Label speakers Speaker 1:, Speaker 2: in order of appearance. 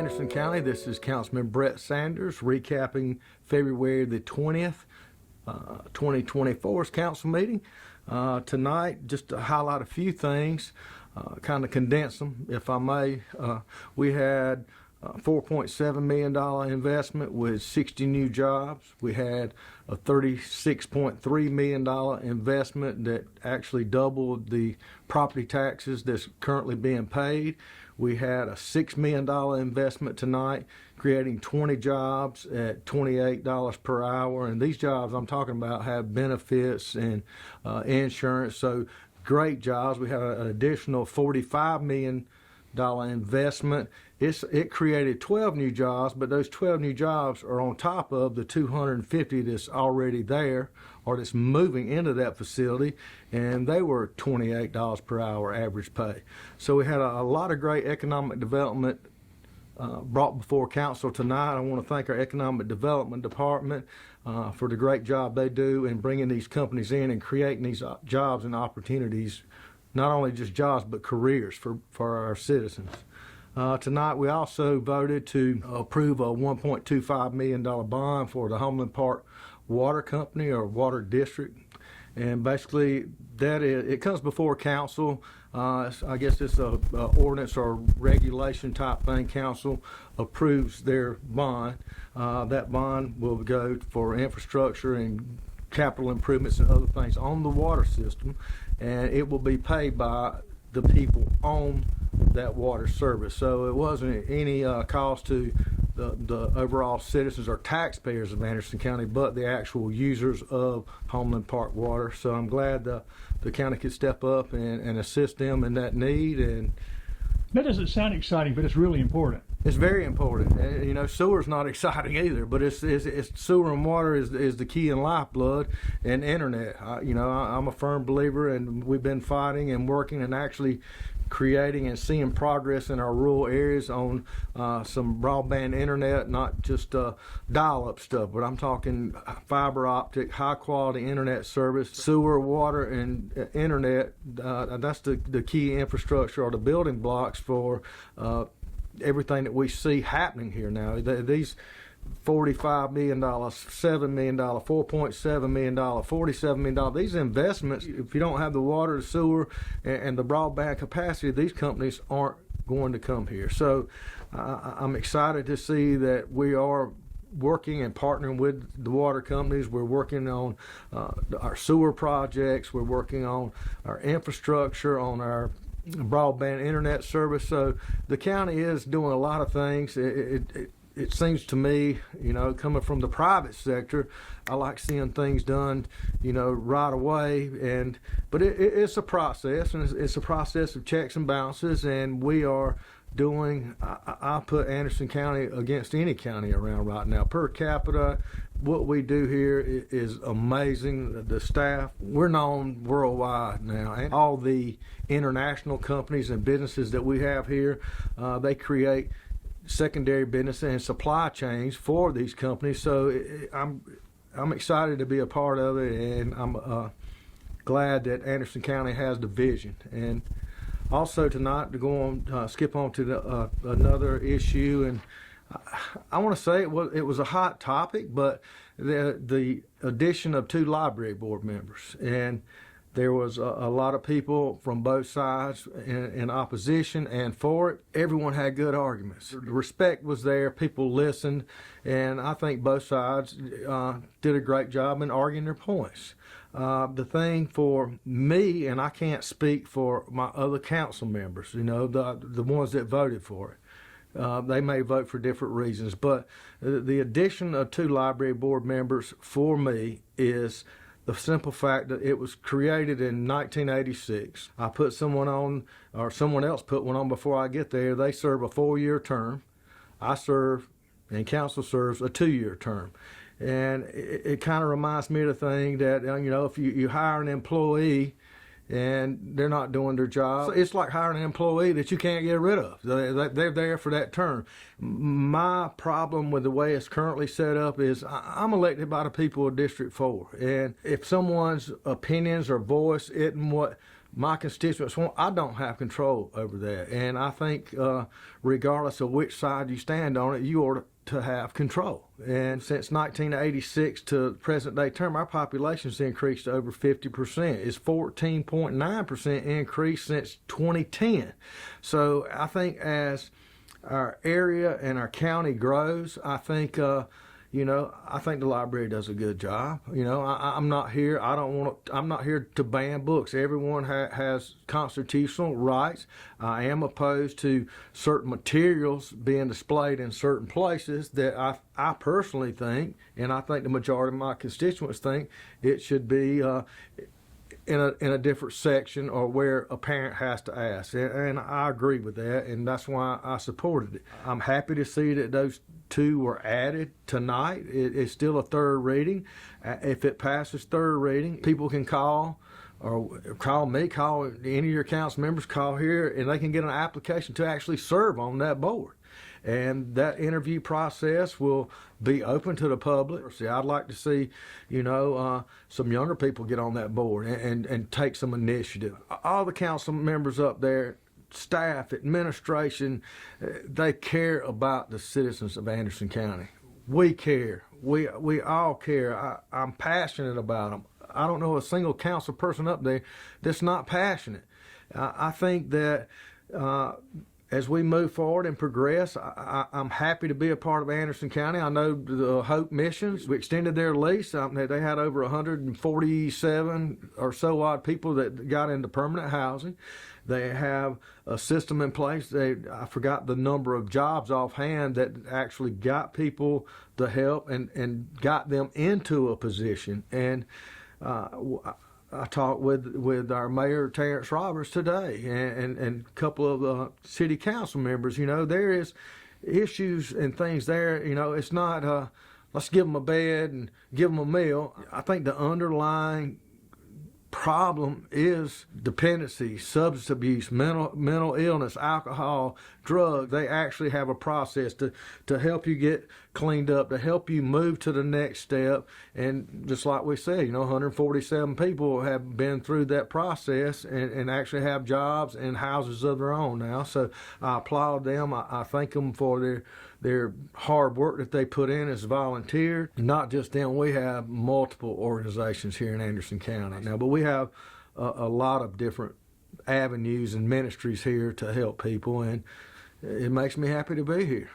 Speaker 1: Anderson County. This is Councilman Brett Sanders recapping February the 20th, 2024's council meeting. Tonight, just to highlight a few things, kind of condense them, if I may. We had $4.7 million investment with 60 new jobs. We had a $36.3 million investment that actually doubled the property taxes that's currently being paid. We had a $6 million investment tonight, creating 20 jobs at $28 per hour. And these jobs I'm talking about have benefits and insurance, so great jobs. We had an additional $45 million investment. It created 12 new jobs, but those 12 new jobs are on top of the 250 that's already there or that's moving into that facility, and they were $28 per hour average pay. So we had a lot of great economic development brought before council tonight. I want to thank our economic development department for the great job they do in bringing these companies in and creating these jobs and opportunities, not only just jobs but careers for our citizens. Tonight we also voted to approve a $1.25 million bond for the Homeland Park Water Company or Water District, and basically it comes before council. I guess it's a ordinance or regulation type thing. Council approves their bond. That bond will go for infrastructure and capital improvements and other things on the water system, and it will be paid by the people on that water service. So it wasn't any cost to the overall citizens or taxpayers of Anderson County, but the actual users of Homeland Park Water. So I'm glad the county could step up and assist them in that need. And
Speaker 2: that doesn't sound exciting, but it's really important.
Speaker 1: It's very important. And, you know, sewer's not exciting either, but it's sewer and water is the key and lifeblood, and internet. I'm a firm believer, and we've been fighting and working and actually creating and seeing progress in our rural areas on some broadband internet, not just dial-up stuff, but I'm talking fiber optic, high-quality internet service. Sewer, water, and internet, that's the key infrastructure or the building blocks for everything that we see happening here now. These $45 million, $7 million, $4.7 million, $47 million, these investments, if you don't have the water, the sewer, and the broadband capacity, these companies aren't going to come here. So I'm excited to see that we are working and partnering with the water companies. We're working on our sewer projects. We're working on our infrastructure, on our broadband internet service. So the county is doing a lot of things. It seems to me, coming from the private sector, I like seeing things done, right away. But it's a process, and it's a process of checks and balances. And we are doing. I put Anderson County against any county around right now. Per capita, what we do here is amazing. The staff, we're known worldwide now, and all the international companies and businesses that we have here, they create secondary business and supply chains for these companies. So I'm excited to be a part of it, and I'm glad that Anderson County has the vision. And also tonight, to go on, skip on to another issue, and I want to say it was a hot topic, but the addition of 2 library board members, and there was a lot of people from both sides in opposition and for it. Everyone had good arguments. The respect was there. People listened, and I think both sides did a great job in arguing their points. The thing for me, and I can't speak for my other council members, the ones that voted for it. They may vote for different reasons, but the addition of 2 library board members for me is the simple fact that it was created in 1986. I put someone on, or someone else put one on before I get there. They serve a 4-year term. I serve, and council serves a 2-year term. And it kind of reminds me of the thing that, if you hire an employee and they're not doing their job, it's like hiring an employee that you can't get rid of. They're there for that term. My problem with the way it's currently set up is I'm elected by the people of District 4. And if someone's opinions or voice isn't what my constituents want. I don't have control over that, and I think regardless of which side you stand on it, you ought to have control. And since 1986 to present day term, our population's increased to over 50%. It's 14.9% increase since 2010. So I think as our area and our county grows, I think I think the library does a good job. I'm not here. I'm not here to ban books. Everyone has constitutional rights. I am opposed to certain materials being displayed in certain places that I personally think, and I think the majority of my constituents think, it should be in a different section or where a parent has to ask. And I agree with that, and that's why I supported it. I'm happy to see that those two were added tonight. It's still a third reading. If it passes third reading, people can call or call me, call any of your council members, call here, and they can get an application to actually serve on that board. And that interview process will be open to the public. See, I'd like to see, some younger people get on that board and take some initiative. All the council members up there, staff, administration, they care about the citizens of Anderson County. We care. We all care. I'm passionate about them. I don't know a single council person up there that's not passionate. I think that as we move forward and progress, I'm happy to be a part of Anderson County. I know the Hope Missions, we extended their lease. They had over 147 or so odd people that got into permanent housing. They have a system in place. I forgot the number of jobs offhand that actually got people the help and got them into a position. And I talked with our mayor, Terrence Roberts, today, and a couple of city council members. There is issues and things there. It's not let's give them a bed and give them a meal. I think the underlying problem is dependency, substance abuse, mental illness, alcohol, drugs. They actually have a process to help you get cleaned up, to help you move to the next step. And just like we said, 147 people have been through that process and actually have jobs and houses of their own now. So I applaud them. I thank them for their hard work that they put in as volunteers. Not just them, we have multiple organizations here in Anderson County now, but we have a lot of different avenues and ministries here to help people, and it makes me happy to be here.